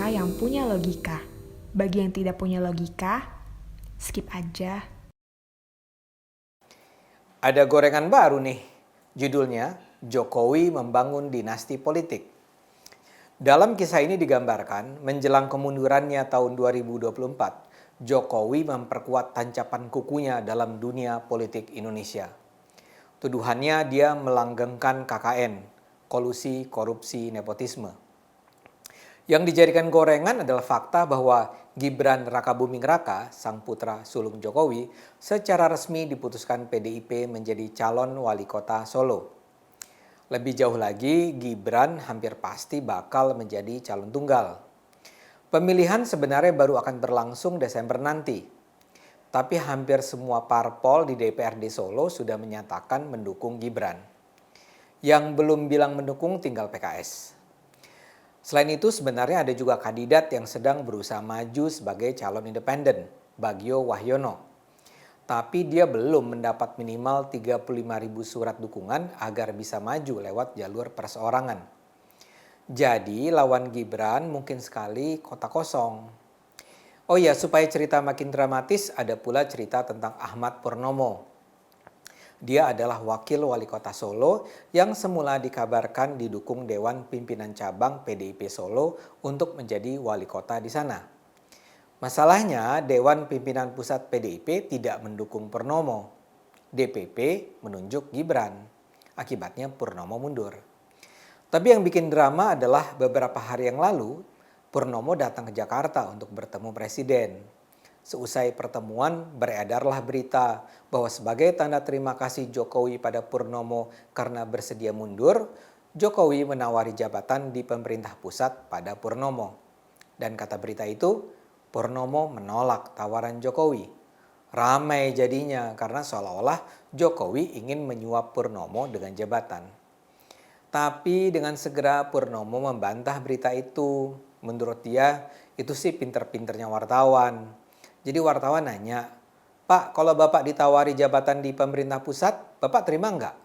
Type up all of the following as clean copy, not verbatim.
cerita yang punya logika. Bagi yang tidak punya logika, skip aja. Ada gorengan baru nih, judulnya Jokowi Membangun Dinasti Politik. Dalam kisah ini digambarkan, menjelang kemundurannya tahun 2024, Jokowi memperkuat tancapan kukunya dalam dunia politik Indonesia. Tuduhannya dia melanggengkan KKN, kolusi, korupsi, nepotisme. Yang dijadikan gorengan adalah fakta bahwa Gibran Rakabuming Raka, sang putra sulung Jokowi, secara resmi diputuskan PDIP menjadi calon wali kota Solo. Lebih jauh lagi, Gibran hampir pasti bakal menjadi calon tunggal. Pemilihan sebenarnya baru akan berlangsung Desember nanti. Tapi hampir semua parpol di DPRD Solo sudah menyatakan mendukung Gibran. Yang belum bilang mendukung tinggal PKS. Selain itu sebenarnya ada juga kandidat yang sedang berusaha maju sebagai calon independen, Bagio Wahyono. Tapi dia belum mendapat minimal 35.000 surat dukungan agar bisa maju lewat jalur perseorangan. Jadi lawan Gibran mungkin sekali kota kosong. Oh iya, supaya cerita makin dramatis ada pula cerita tentang Ahmad Purnomo. Dia adalah wakil wali kota Solo yang semula dikabarkan didukung Dewan Pimpinan Cabang PDIP Solo untuk menjadi wali kota di sana. Masalahnya Dewan Pimpinan Pusat PDIP tidak mendukung Purnomo. DPP menunjuk Gibran. Akibatnya Purnomo mundur. Tapi yang bikin drama adalah beberapa hari yang lalu Purnomo datang ke Jakarta untuk bertemu presiden. Seusai pertemuan, beredarlah berita bahwa sebagai tanda terima kasih Jokowi pada Purnomo karena bersedia mundur, Jokowi menawari jabatan di pemerintah pusat pada Purnomo. Dan kata berita itu, Purnomo menolak tawaran Jokowi. Ramai jadinya karena seolah-olah Jokowi ingin menyuap Purnomo dengan jabatan. Tapi dengan segera Purnomo membantah berita itu. Menurut dia, itu sih pinter-pinternya wartawan. Jadi wartawan nanya, "Pak, kalau Bapak ditawari jabatan di pemerintah pusat, Bapak terima enggak?"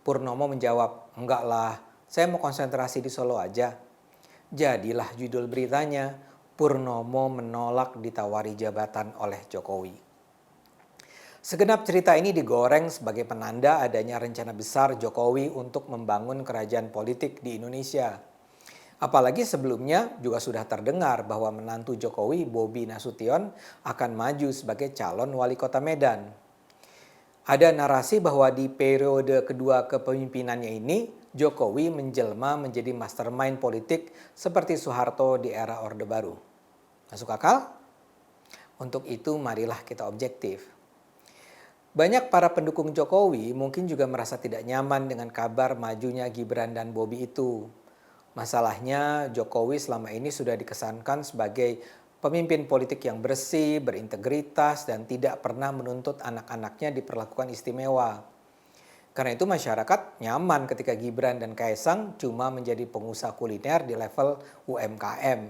Purnomo menjawab, "Enggak lah, saya mau konsentrasi di Solo aja." Jadilah judul beritanya, Purnomo menolak ditawari jabatan oleh Jokowi. Segenap cerita ini digoreng sebagai penanda adanya rencana besar Jokowi untuk membangun kerajaan politik di Indonesia. Apalagi sebelumnya juga sudah terdengar bahwa menantu Jokowi, Bobi Nasution, akan maju sebagai calon wali kota Medan. Ada narasi bahwa di periode kedua kepemimpinannya ini, Jokowi menjelma menjadi mastermind politik seperti Soeharto di era Orde Baru. Masuk akal? Untuk itu marilah kita objektif. Banyak para pendukung Jokowi mungkin juga merasa tidak nyaman dengan kabar majunya Gibran dan Bobi itu. Masalahnya Jokowi selama ini sudah dikesankan sebagai pemimpin politik yang bersih, berintegritas, dan tidak pernah menuntut anak-anaknya diperlakukan istimewa. Karena itu masyarakat nyaman ketika Gibran dan Kaesang cuma menjadi pengusaha kuliner di level UMKM.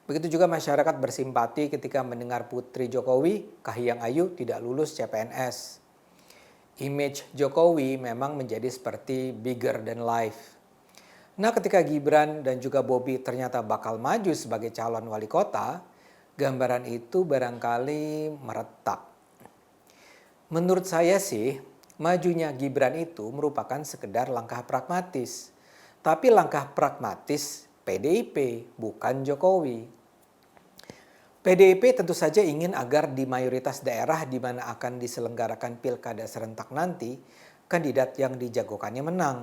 Begitu juga masyarakat bersimpati ketika mendengar putri Jokowi, Kahiyang Ayu, tidak lulus CPNS. Image Jokowi memang menjadi seperti bigger than life. Nah, ketika Gibran dan juga Bobi ternyata bakal maju sebagai calon wali kota, gambaran itu barangkali meretak. Menurut saya sih, majunya Gibran itu merupakan sekedar langkah pragmatis. Tapi langkah pragmatis PDIP, bukan Jokowi. PDIP tentu saja ingin agar di mayoritas daerah di mana akan diselenggarakan pilkada serentak nanti, kandidat yang dijagokannya menang.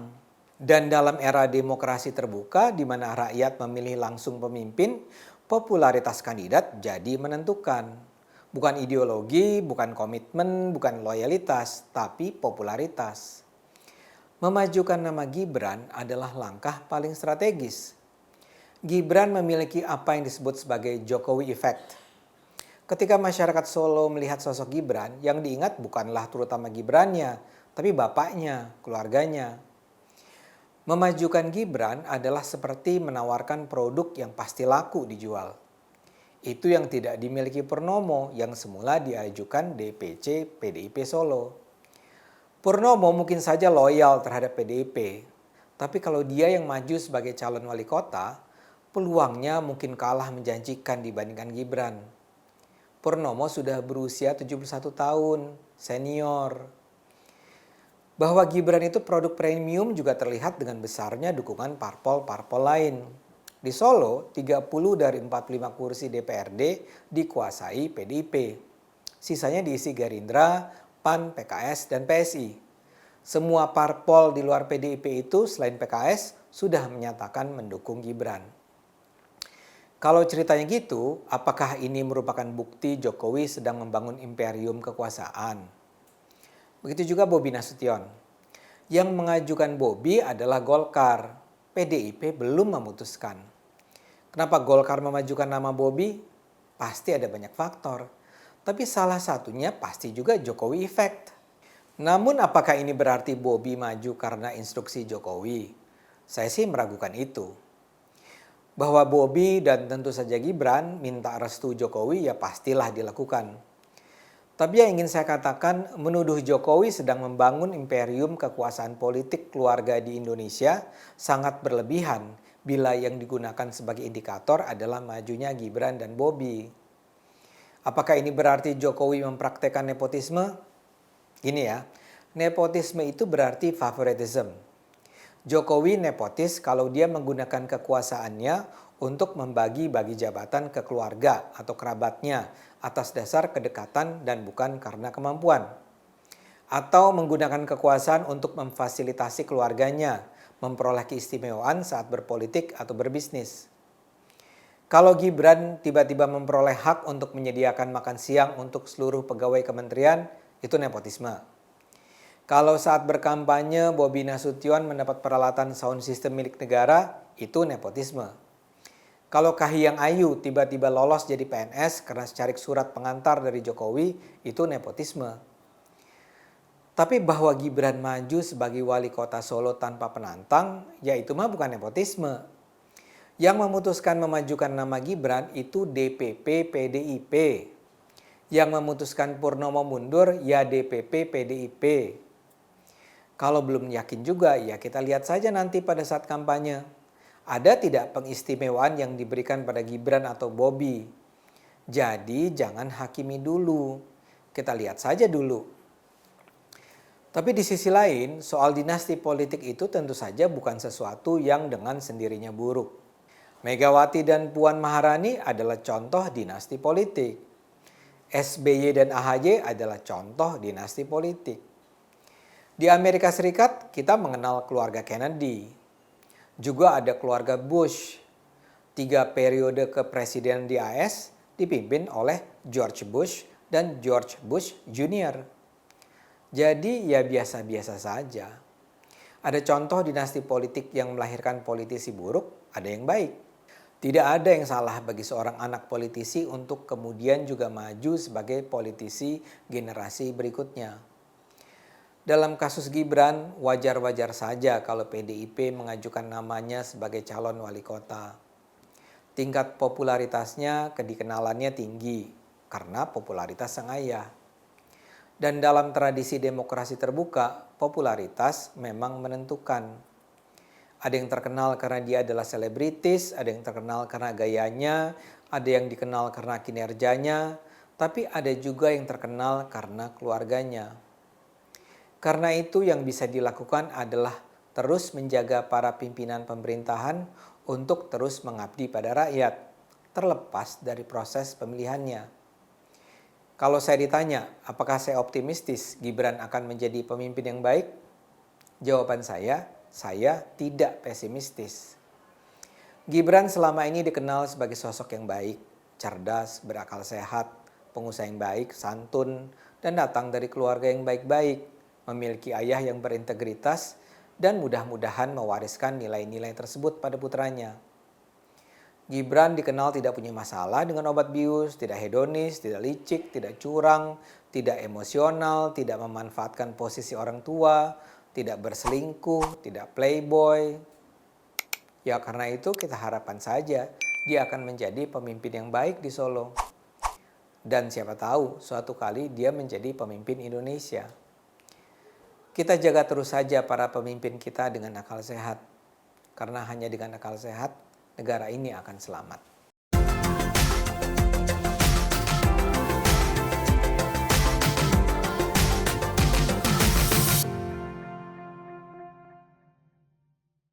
Dan dalam era demokrasi terbuka di mana rakyat memilih langsung pemimpin, popularitas kandidat jadi menentukan. Bukan ideologi, bukan komitmen, bukan loyalitas, tapi popularitas. Memajukan nama Gibran adalah langkah paling strategis. Gibran memiliki apa yang disebut sebagai Jokowi Effect. Ketika masyarakat Solo melihat sosok Gibran, yang diingat bukanlah terutama Gibrannya, tapi bapaknya, keluarganya. Memajukan Gibran adalah seperti menawarkan produk yang pasti laku dijual. Itu yang tidak dimiliki Purnomo yang semula diajukan DPC PDIP Solo. Purnomo mungkin saja loyal terhadap PDIP, tapi kalau dia yang maju sebagai calon wali kota, peluangnya mungkin kalah menjanjikan dibandingkan Gibran. Purnomo sudah berusia 71 tahun, senior. Bahwa Gibran itu produk premium juga terlihat dengan besarnya dukungan parpol-parpol lain. Di Solo, 30 dari 45 kursi DPRD dikuasai PDIP. Sisanya diisi Gerindra, PAN, PKS, dan PSI. Semua parpol di luar PDIP itu selain PKS sudah menyatakan mendukung Gibran. Kalau ceritanya gitu, apakah ini merupakan bukti Jokowi sedang membangun imperium kekuasaan? Begitu juga Bobi Nasution. Yang mengajukan Bobi adalah Golkar. PDIP belum memutuskan. Kenapa Golkar memajukan nama Bobi? Pasti ada banyak faktor. Tapi salah satunya pasti juga Jokowi effect. Namun apakah ini berarti Bobi maju karena instruksi Jokowi? Saya sih meragukan itu. Bahwa Bobi dan tentu saja Gibran minta restu Jokowi ya pastilah dilakukan. Tapi yang ingin saya katakan, menuduh Jokowi sedang membangun imperium kekuasaan politik keluarga di Indonesia sangat berlebihan bila yang digunakan sebagai indikator adalah majunya Gibran dan Bobi. Apakah ini berarti Jokowi mempraktekkan nepotisme? Gini ya, nepotisme itu berarti favoritism. Jokowi nepotis kalau dia menggunakan kekuasaannya untuk membagi-bagi jabatan ke keluarga atau kerabatnya atas dasar kedekatan dan bukan karena kemampuan. Atau menggunakan kekuasaan untuk memfasilitasi keluarganya memperoleh keistimewaan saat berpolitik atau berbisnis. Kalau Gibran tiba-tiba memperoleh hak untuk menyediakan makan siang untuk seluruh pegawai kementerian, itu nepotisme. Kalau saat berkampanye Bobi Nasution mendapat peralatan sound system milik negara, itu nepotisme. Kalau Kahiyang Ayu tiba-tiba lolos jadi PNS karena secarik surat pengantar dari Jokowi, itu nepotisme. Tapi bahwa Gibran maju sebagai wali kota Solo tanpa penantang, ya itu mah bukan nepotisme. Yang memutuskan memajukan nama Gibran itu DPP PDIP. Yang memutuskan Purnomo mundur ya DPP PDIP. Kalau belum yakin juga, ya kita lihat saja nanti pada saat kampanye. Ada tidak pengistimewaan yang diberikan pada Gibran atau Bobi? Jadi jangan hakimi dulu. Kita lihat saja dulu. Tapi di sisi lain, soal dinasti politik itu tentu saja bukan sesuatu yang dengan sendirinya buruk. Megawati dan Puan Maharani adalah contoh dinasti politik. SBY dan AHY adalah contoh dinasti politik. Di Amerika Serikat kita mengenal keluarga Kennedy. Juga ada keluarga Bush. 3 periode kepresidenan di AS dipimpin oleh George Bush dan George Bush Jr. Jadi ya biasa-biasa saja. Ada contoh dinasti politik yang melahirkan politisi buruk, ada yang baik. Tidak ada yang salah bagi seorang anak politisi untuk kemudian juga maju sebagai politisi generasi berikutnya. Dalam kasus Gibran, wajar-wajar saja kalau PDIP mengajukan namanya sebagai calon wali kota. Tingkat popularitasnya, kedikenalannya tinggi karena popularitas sang ayah. Dan dalam tradisi demokrasi terbuka, popularitas memang menentukan. Ada yang terkenal karena dia adalah selebritis, ada yang terkenal karena gayanya, ada yang dikenal karena kinerjanya, tapi ada juga yang terkenal karena keluarganya. Karena itu yang bisa dilakukan adalah terus menjaga para pimpinan pemerintahan untuk terus mengabdi pada rakyat, terlepas dari proses pemilihannya. Kalau saya ditanya, apakah saya optimistis Gibran akan menjadi pemimpin yang baik? Jawaban saya tidak pesimistis. Gibran selama ini dikenal sebagai sosok yang baik, cerdas, berakal sehat, pengusaha yang baik, santun, dan datang dari keluarga yang baik-baik, memiliki ayah yang berintegritas, dan mudah-mudahan mewariskan nilai-nilai tersebut pada putranya. Gibran dikenal tidak punya masalah dengan obat bius, tidak hedonis, tidak licik, tidak curang, tidak emosional, tidak memanfaatkan posisi orang tua, tidak berselingkuh, tidak playboy. Ya karena itu kita harapkan saja dia akan menjadi pemimpin yang baik di Solo. Dan siapa tahu suatu kali dia menjadi pemimpin Indonesia. Kita jaga terus saja para pemimpin kita dengan akal sehat. Karena hanya dengan akal sehat, negara ini akan selamat.